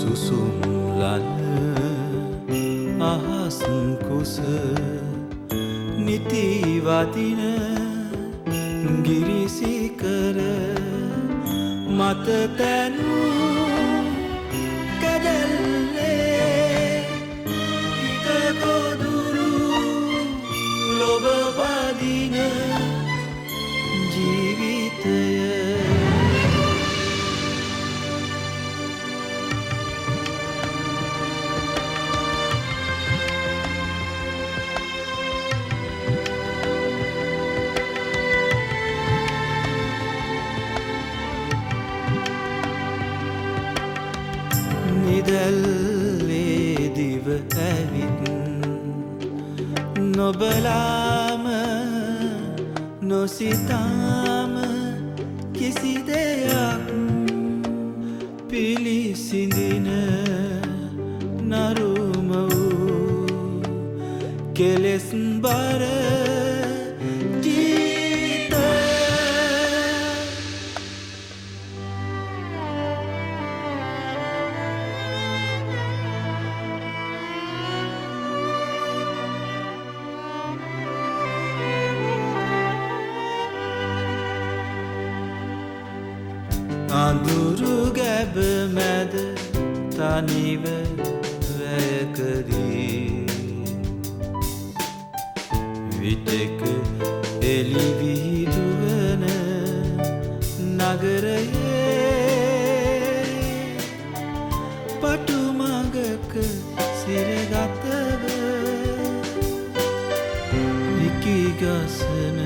සුසුම්ලන අහස් කුස නිතිවදින ගිරිසිකර මත තැනූ කැදැල්ලේ හිත ගොදුරු ලොබ වදින ජීවිතය නිදල්ලේ දිව ඇවිත් නොබලාම නොසිතාම කිසි දෙයක් පිළිසිඳින නරුම වූ කෙලෙස් බර අඳුරු ගැබ මැද තනිව වැයකදී විටෙක එළි විහිදුවන නගරයේ පටුමගක සිරගතව විකිගසන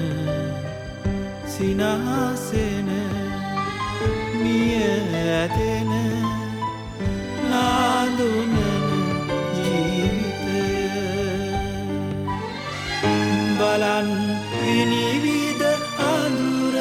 සිනහසෙන මිය ඇතෙන නාඳුනන ජීවිතය බලන් විනිවිද අඳුර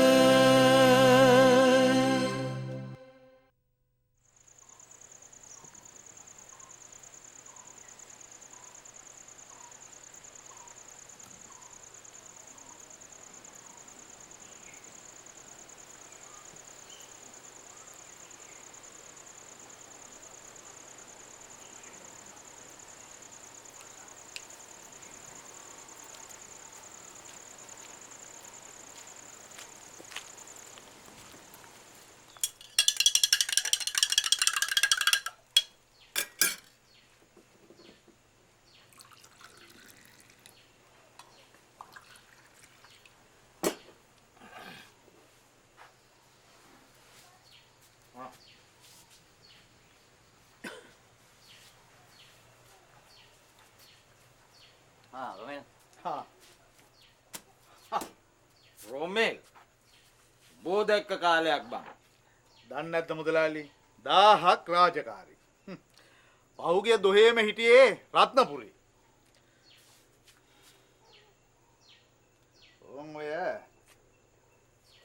Romel. Romel. බෝධක්ක කාලයක් බං. දන්නේ නැද්ද මුදලාලි? 1000ක් රාජකාරී. පහුගිය දොහේම හිටියේ රත්නපුරේ. ඔන් ඔය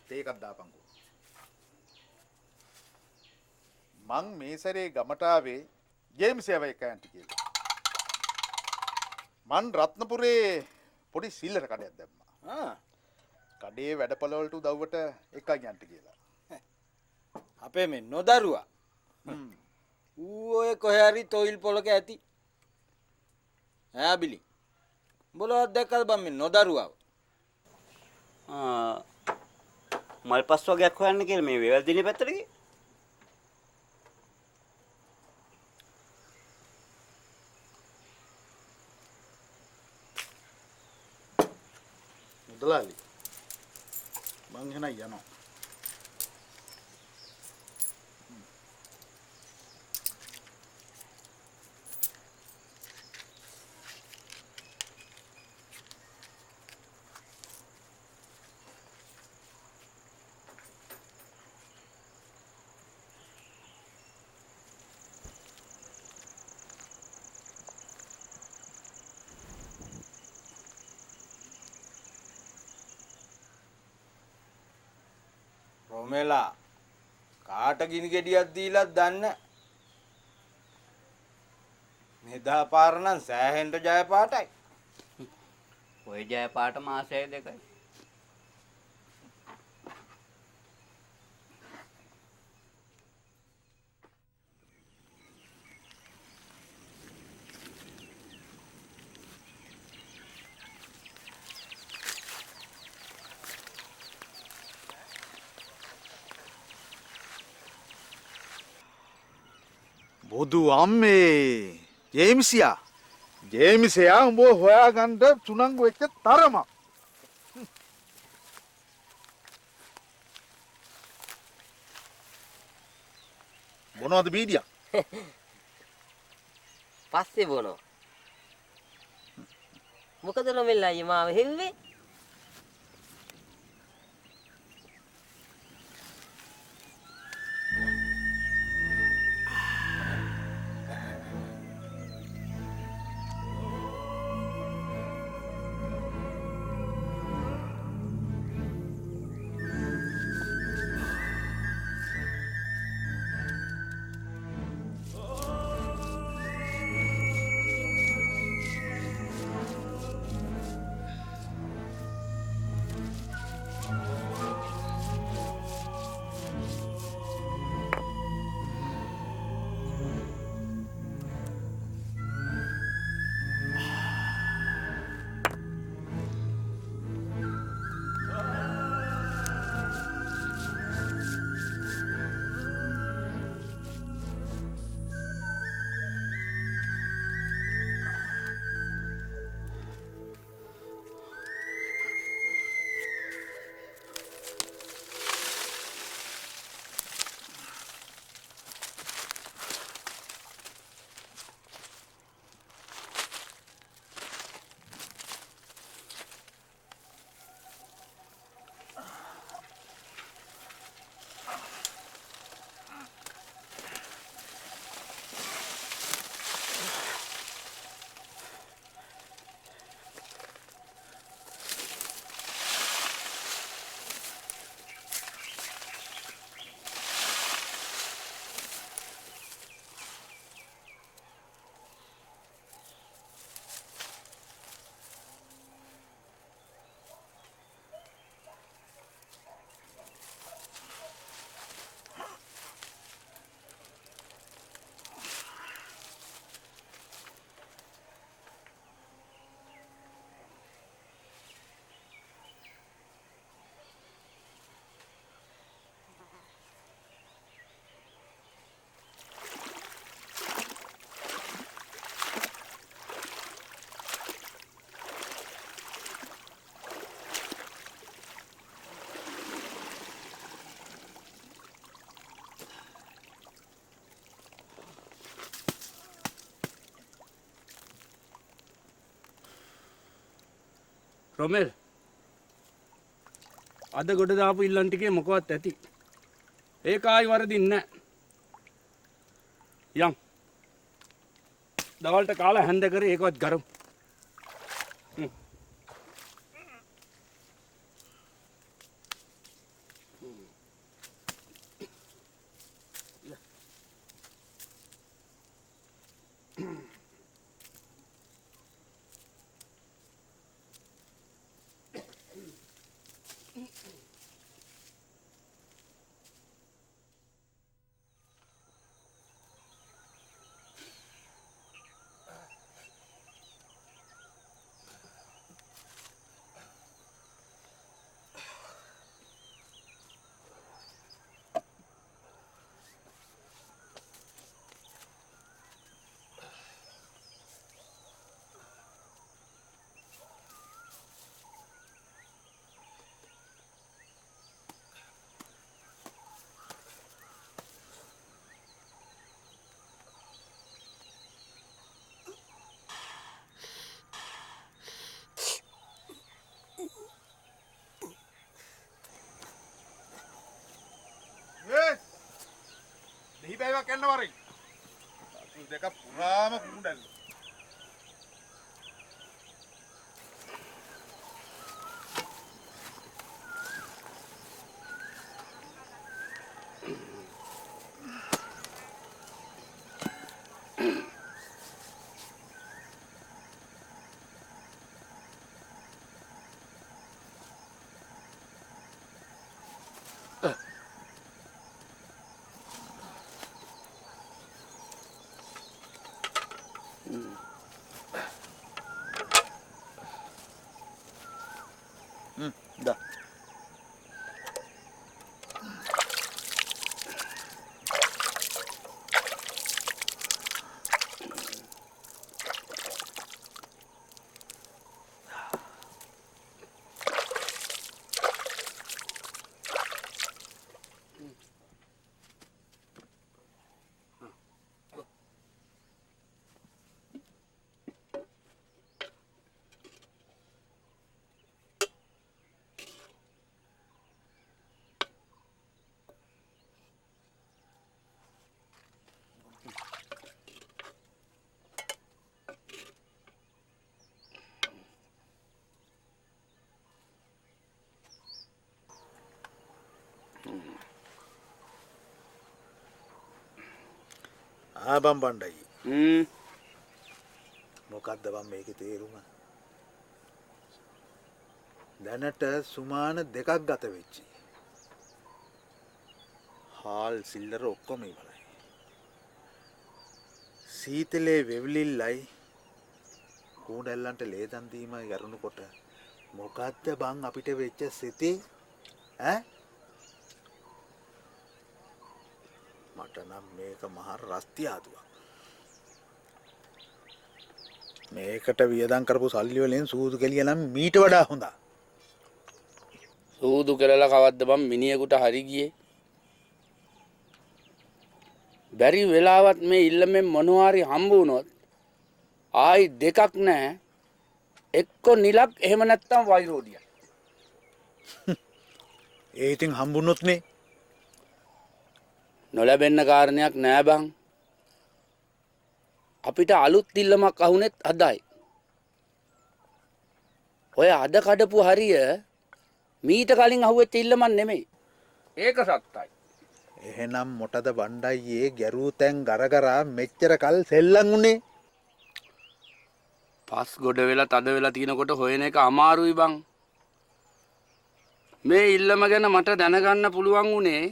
තේකක් දාපන්කෝ. මං මේ සැරේ ගමට ආවේ ජේම්ස් යවයි කෑන්ටි කියලා. මන් රත්නපුරේ පොඩි සිල්ලර කඩයක් දැම්මා. කඩේ වැඩපළවලට උදව්වට එකක් යන්න කියලා. අපේ මේ නොදරුවා. ඌ ඔය කොහේ හරි තොইল පොලක ඇති. ඈ බිලි. බලවත් දැක්කද බම් මේ නොදරුවාව? මල්පස් වගේක් හොයන්න කියලා මේ වේවැල් දිනේ පැත්තට ගියේ. මුදලාලි මං එහෙනම් යනවා. රොමෙලා කාට ගිනි ගෙඩියක් දීලත් දන්න මෙදා පාර නම් සෑහෙන්න ජය පාටයි. ඔය ජය පාට මාසය දෙකයි. බොදු අම්මේ ජේම්සියා ජේමිසයා උඹ හොයාගන්න තුනංගු වෙච්ච තරමක්. මොනවද බීඩියක්? පස්සේ බොනවා. මොකද නොමෙල්ලා අයියේ මාව හෙව්වේ? රොමෙල් අද ගොඩ දාපු ඉල්ලන් ටිකේ මොකවත් ඇති. ඒක ආයි වරදින්නේ නැහැ. යම්. දවල්ට කාලා හැන්ද කරේ ඒකවත් ගරමු. දීපෑවක් එන්න වරින්. අතු දෙක පුරාම කුණ්ඩල්. Da. ආබම් බණ්ඩයි හ්ම්. මොකක්ද බම් මේකේ තේරුම? දැනට සුමාන 2ක් ගත වෙච්චි. හාල් සිල්ලර ඔක්කොම ඉවරයි. සීතලේ වෙවිලිල්ලයි කූඩැල්ලන්ට ලේදන් දීමයි යරුණුකොට මොකද්ද බං අපිට වෙච්ච සිතේ ඈ? මට නම් මේක මහ රස්ති ආදුවක්. මේකට වියදම් කරපු සල්ලි වලින් සූදු කෙලිය නම් මීට වඩා හොඳයි. සූදු කරලා කවද්ද බම් මිනිහෙකුට හරි ගියේ. බැරි වෙලාවත් මේ ඉල්ලමෙන් මොනවාරි හම්බ වුණොත් ආයි දෙකක් නැහැ. එක්ක නිලක් එහෙම නැත්තම් වෛරෝදිය. ඒ ඉතින් හම්බුනොත් නේ නොලැබෙන්න කාරණයක් නෑ බං. අපිට අලුත් ඉල්ලමක් අහුනෙත් අදයි. ඔය අද කඩපු හරිය මීට කලින් අහුවෙච්ච ඉල්ලමක් නෙමෙයි. ඒක සත්තයි. එහෙනම් මොටද බණ්ඩයියේ ගැරූ තැන් ගරගරා මෙච්චර කල් සෙල්ලම් උනේ? පස් ගොඩ වෙලා තද වෙලා තිනකොට හොයන එක අමාරුයි බං. මේ ඉල්ලම ගැන මට දැනගන්න පුළුවන් උනේ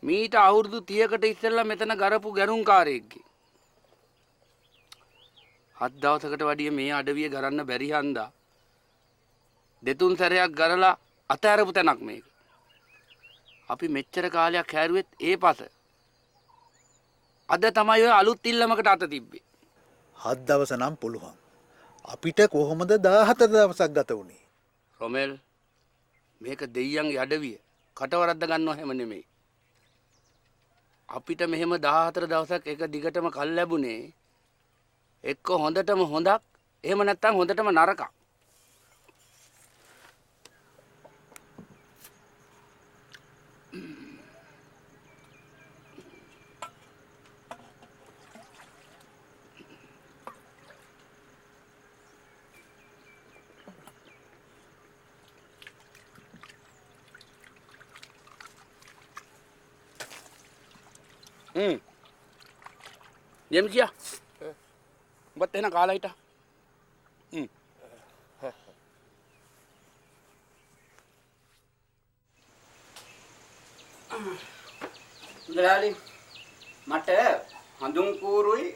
මීට අවුරුදු 30කට ඉස්සෙල්ලා මෙතන ගරපු ගැරුම්කාරයෙක්ගේ. 7 දවසකට වැඩිය මේ අඩවිය ගරන්න බැරි හන්දා දෙතුන් සැරයක් ගරලා අතහැරපු තැනක් මේක. අපි මෙච්චර කාලයක් හැරුවෙත් ඒ පස. අද තමයි ඔය අලුත් ඉල්ලමකට අත තිබ්බේ. 7 දවස නම් පුළුවන්. අපිට කොහොමද 14 දවසක් ගත වුනේ? රොමෙල් මේක දෙයියන්ගේ අඩවිය. කටවරද්ද ගන්නව හැම නෙමෙයි. අපිට මෙහෙම 14 දවසක් එක දිගටම කල් ලැබුණේ එක්ක හොඳටම හොඳක් එහෙම නැත්නම් හොඳටම නරකක්. Diam kia. Buat teh nak kalah ita. ඉන්ද්‍රාලි මට හඳුන් කූරුයි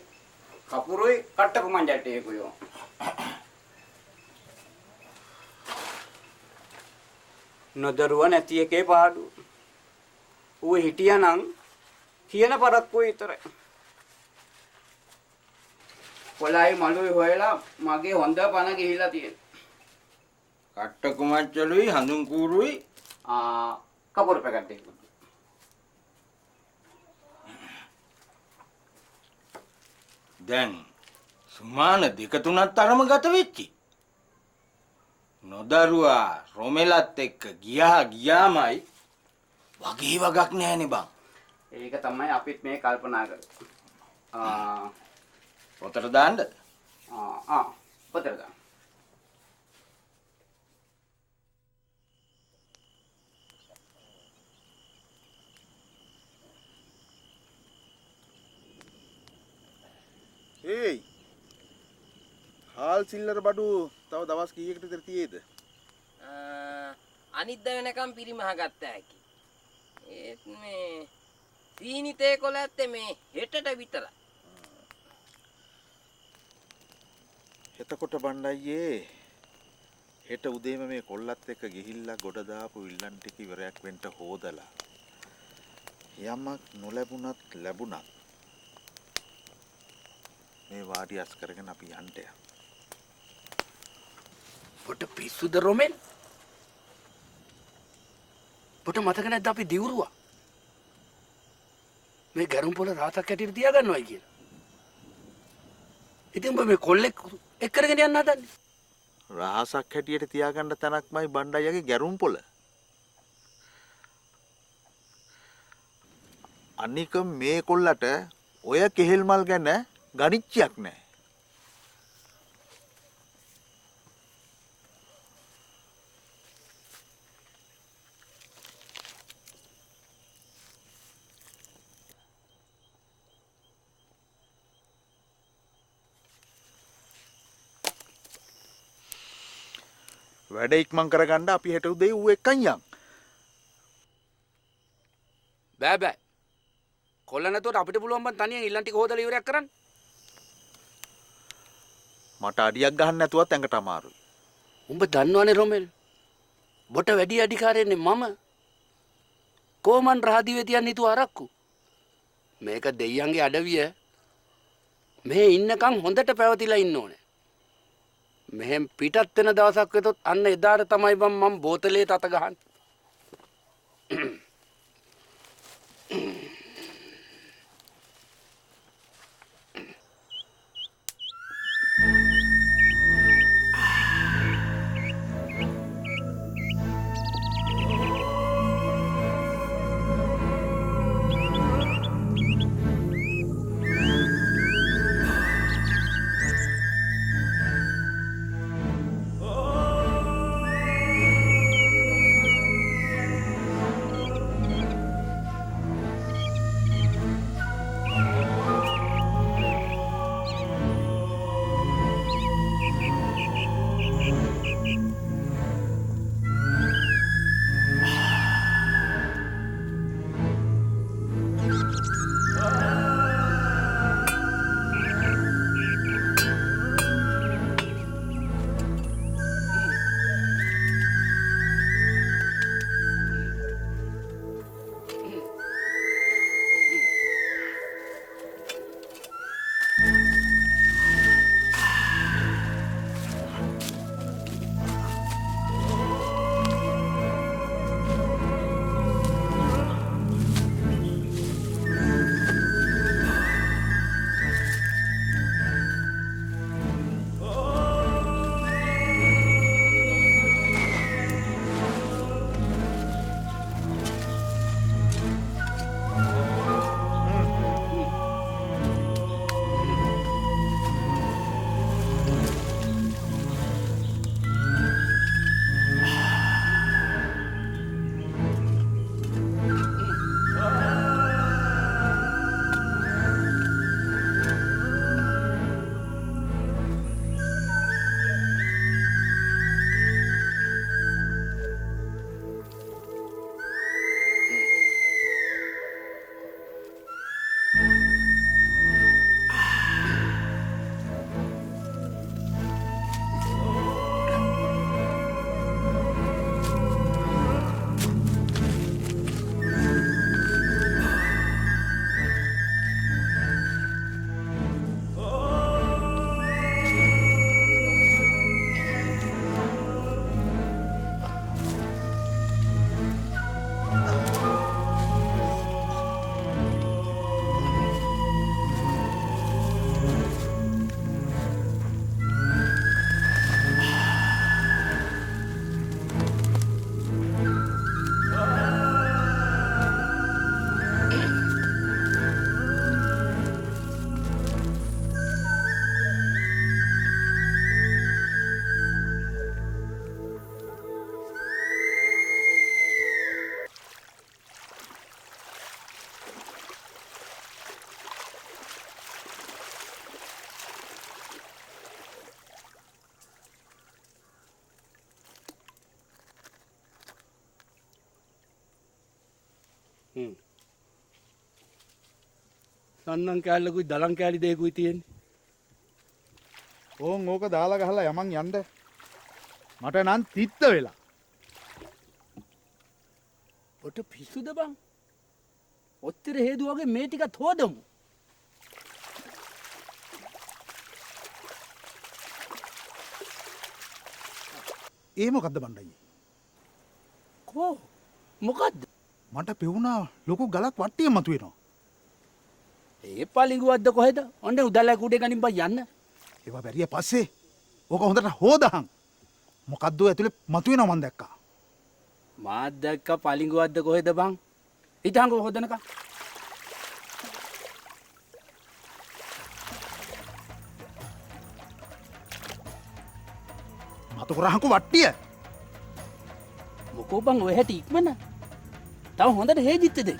කපුරුයි කට්ටක මංජට්ටේකුයෝ. නොදරුව නැති එකේ පාඩු. ඌ හිටියානම් කියන පරක්කුව විතරයි. කොළයි මළුයි හොයලා මගේ හොඳ පණ ගිහිලා තියෙනවා. කට්ට කුමච්චලුයි හඳුන් කූරුයි කපුරු පැකට් දෙකක්. දැන් සුමාන 2-3ක් තරම ගත වෙච්චි. නොදරුවා රොමෙලත් එක්ක ගියාමයි වගේ වගක් නැහැනේ බං. ඒක තමයි අපිත් මේ කල්පනා කරේ. පොතට දාන්න. පොතට දාන්න. ඒයි හාල් සිල්ලර බඩු තව දවස් කීයකට විතර තියේද? අනිද්දා වෙනකම් පිරිමහ ගත්ත හැකි. ඒත් මේ සීනිතේ කොළ ඇත්තේ මේ හෙටට විතරයි. එතකොට බණ්ඩයියේ හෙට උදේම මේ කොල්ලත් එක්ක ගිහිල්ලා ගොඩ දාපු විල්ලන් ටික ඉවරයක් වෙන්න හොදලා යමක් නොලැබුණත් ලැබුණත් මේ වාඩි අස් කරගෙන අපි යන්න යමු. පොට පිස්සුද රොමෙල්? පොට මතක නැද්ද අපි දිවුරුවා? මේ ගරුම් පොළ රාතක් ඇටියට තියාගන්නවයි කියලා. ඉතින් ඔබ මේ කොල්ලෙක් එක් කරගෙන යන්න හදන්නේ. රහසක් හැටියට තියාගන්න තැනක්මයි බණ්ඩයියාගේ ගැරුම් පොළ. අනික මේ කොල්ලට ඔය කෙහෙල් මල් ගැන ගණිච්චයක් නැහැ. වැඩ ඉක්මන් කරගන්න අපි හෙට උදේ ඌ එක්කන් යන්. බෑ බෑ. කොල්ල නැතුවට අපිට පුළුවන් බං තනියෙන් ඉල්ලන් ටික හොදලා ඉවරයක් කරන්න. මට අඩියක් ගහන්න නැතුවත් ඇඟට අමාරුයි. උඹ දන්නවනේ රොමෙල්. බොට වැඩි අධිකාරියන්නේ මම. කොමන් රාදිවේ තියන් හිතුව අරක්කු. මේක දෙයියන්ගේ අඩවිය. මේ ඉන්නකම් හොඳට පැවතිලා ඉන්න ඕනේ. මෙහෙන් පිටත් වෙන දවසක් වෙතොත් අන්න එදාට තමයි බං මම බෝතලේ තත ගහන්නේ. සන්නන් කෑල්ලකුයි දලන් කෑලි දෙකුයි තියෙන්නේ. ඕන් ඕක දාලා ගහලා යමන් යන්න. මට නම් තිත්ත වෙලා. ඔට පිස්සුද බං? ඔච්චර හේදුවගේ මේ ටිකත් හොදමු. ඒ මොකද්ද බණ්ඩයි? කෝ මොකද්ද? මට පෙවුනා ලොකු ගලක් වට්ටිය මතුවෙනවා. ඒ පලිඟුවද්ද කොහෙද? ඔන්න උදැල්ලා කුඩේ ගනින් බං යන්න. ඒවා බැරිය පස්සේ ඕක හොඳට හොදහන්. මොකද්ද ඇතුලේ මතුවෙනවා මන් දැක්කා. මාත් දැක්ක පලිඟුවද්ද කොහෙද බං? හිටංගෝ හොදනකම්. මතු කරහංකු වට්ටිය. මොකෝ බං ඔය හැටි ඉක්මන. තව හොඳට හේජිත්තද?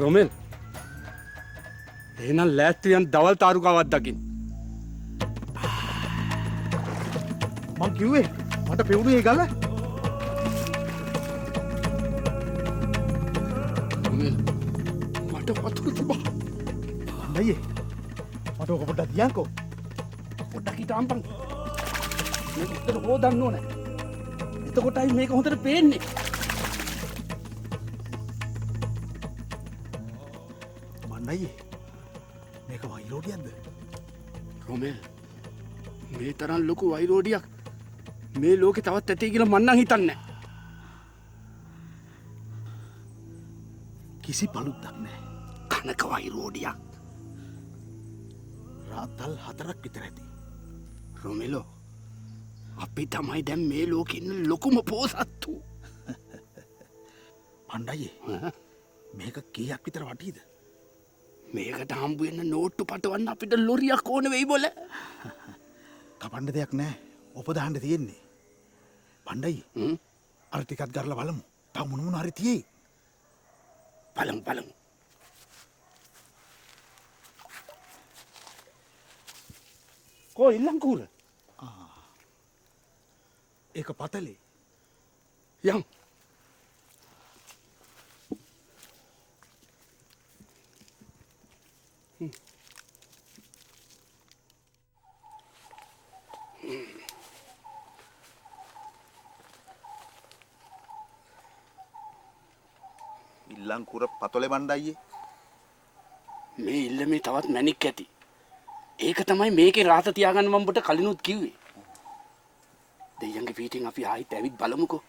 රොමෙල් එහෙනම් ලෑස්තියන් දවල් තාරුකාවක් දකින්න. මං කිව්වේ මට පෙවුනේ ගල. රොමෙල් මට වතුර තිබා. අයියේ මට ඔක පොඩ්ඩක් දියන්කෝ. පොඩ්ඩක් හිටාම්පන්. මේක හොඳට හොදන්න ඕනේ. එතකොටයි මේක හොඳට පේන්නේ. මන්නයි මේක වෛරෝඩියක්ද? රොමෙල් මේ තරම් ලොකු වෛරෝඩියක් මේ ලෝකේ තවත් ඇතේ කියලා මං නම් හිතන්නේ නැහැ. කිසි පළුද්දක් නැහැ. කනක වෛරෝඩියක්. රාත්තල් 4ක් විතර ඇති. රොමෙලෝ අපි තමයි දැන් මේ ලෝකේ ඉන්න ලොකුම පෝසත්තු. පණ්ඩායේ මේක කීයක් විතර වටීද? මේකට හම්බ වෙන්න නෝට්ටු පටවන්න අපිට ලොරියක් ඕන වෙයි බොල. කපන්න දෙයක් නැහැ. ඔප දාන්න තියෙන්නේ. පණ්ඩායේ අර ටිකක් ගරලා බලමු. තව මොන මොන හරි තියෙයි. බලමු. කෝ ඉල්ලංකූර ඒක පතලේ. යම්. ඉල්ලංකුර පතොලේ බණ්ඩායේ. මේ ඉල්ලමේ තවත් මැණික් ඇති. ඒක තමයි මේකේ රාත තියාගන්න මම ඔබට කලිනුත් කිව්වේ. දෙයියන්ගේ පිටින් අපි ආයිත් ඇවිත් බලමුකෝ.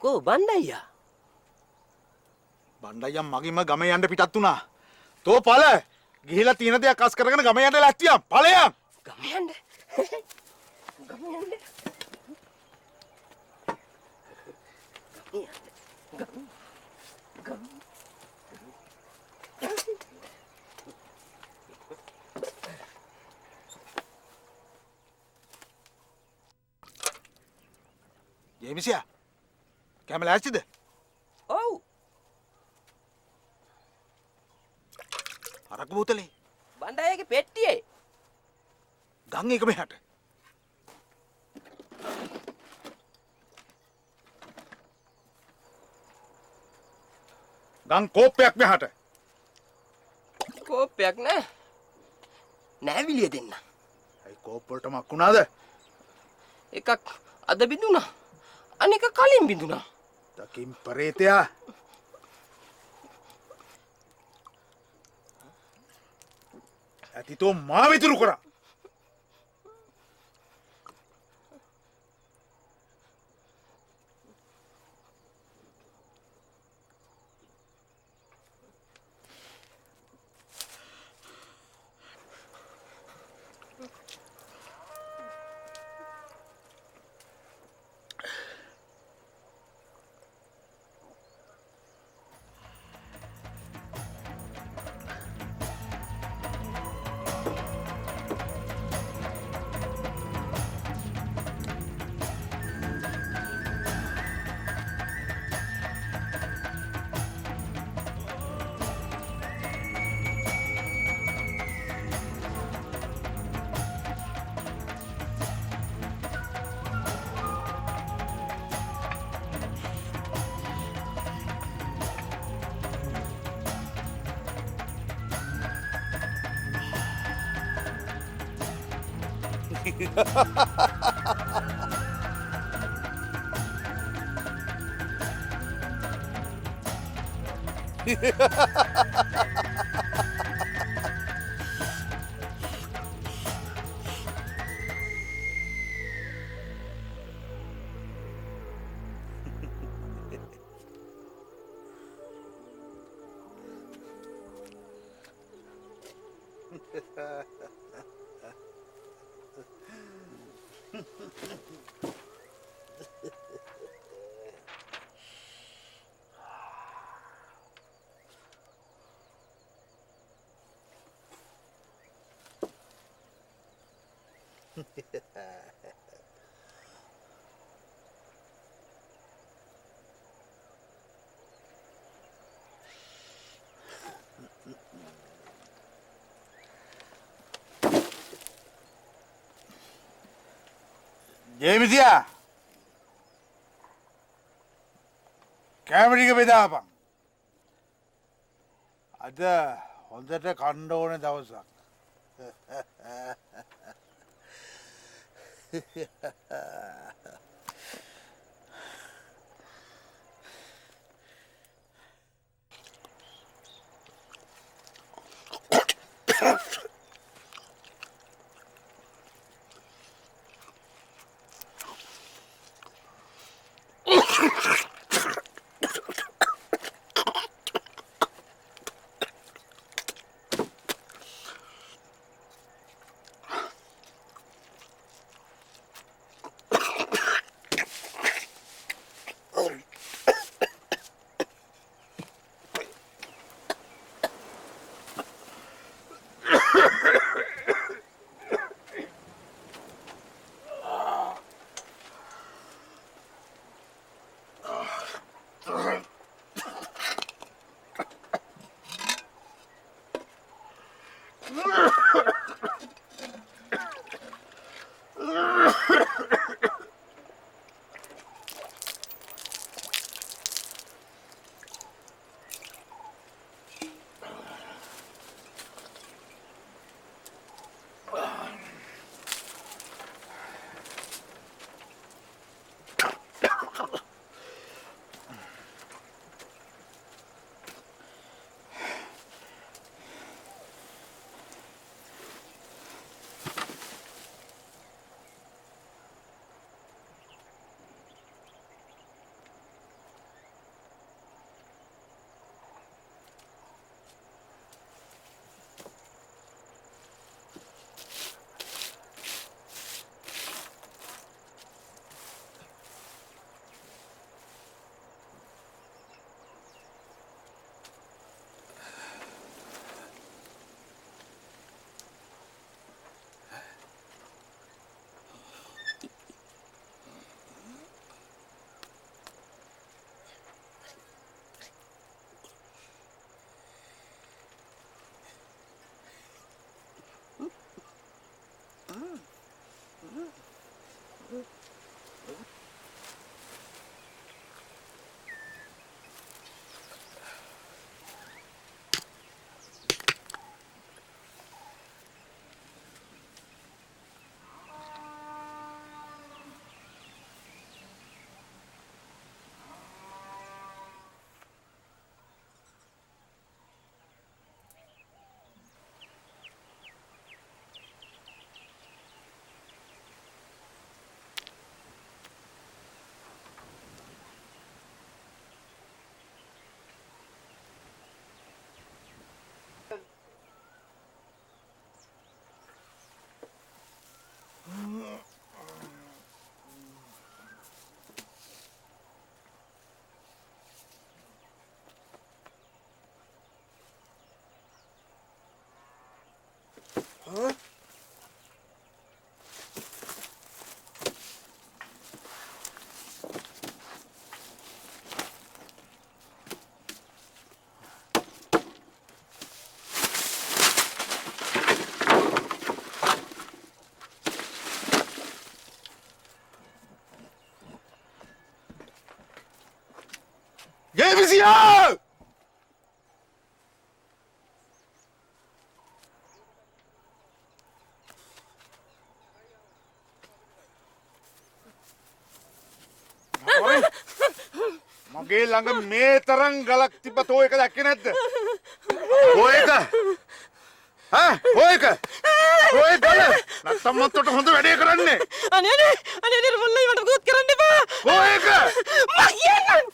කෝ බණ්ඩයියා බණ්ඩායම් මගින්ම ගම යන්න පිටත් වුණා. තෝ ඵල ගිහිලා තියෙන දේක් අස් කරගෙන ගම යන්න ලැස්තියම්. ඵලයන්. ගම යන්න. ගම යන්න. ජේමිසියා කැම ලෑස්තිද? ඔව්. අරක බෝතලේ බණ්ඩායගේ පෙට්ටියේ. ගම් එක මෙහාට. ගං කෝප්පයක් මෙහාට. කෝප්පයක් නෑ. නෑවිලිය දෙන්න. ඇයි කෝප් වලට මක් වුණාද? එකක් අද බිඳුණා. අනික කලින් බිඳුණා. දකින් පරේතයා. ඇතිතෝ මා විතුරු කරා. ජේමිසියා කැමරික බෙදාපන්. අද හොඳට කණ්ඩ ඕන දවසක්. ජේවිසියා! මගේ ළඟ මේ තරම් ගලක් තිබ්බ තෝ එක දැක්කේ නැද්ද? තෝ එක? ඈ තෝ එක? තෝ එක ගල? නැත්තම් මත්තට හොඳ වැඩේ කරන්නේ. අනේ මුල්ලයි මට මොකද කරන්න එපා. තෝ එක? මම කියන්නම්.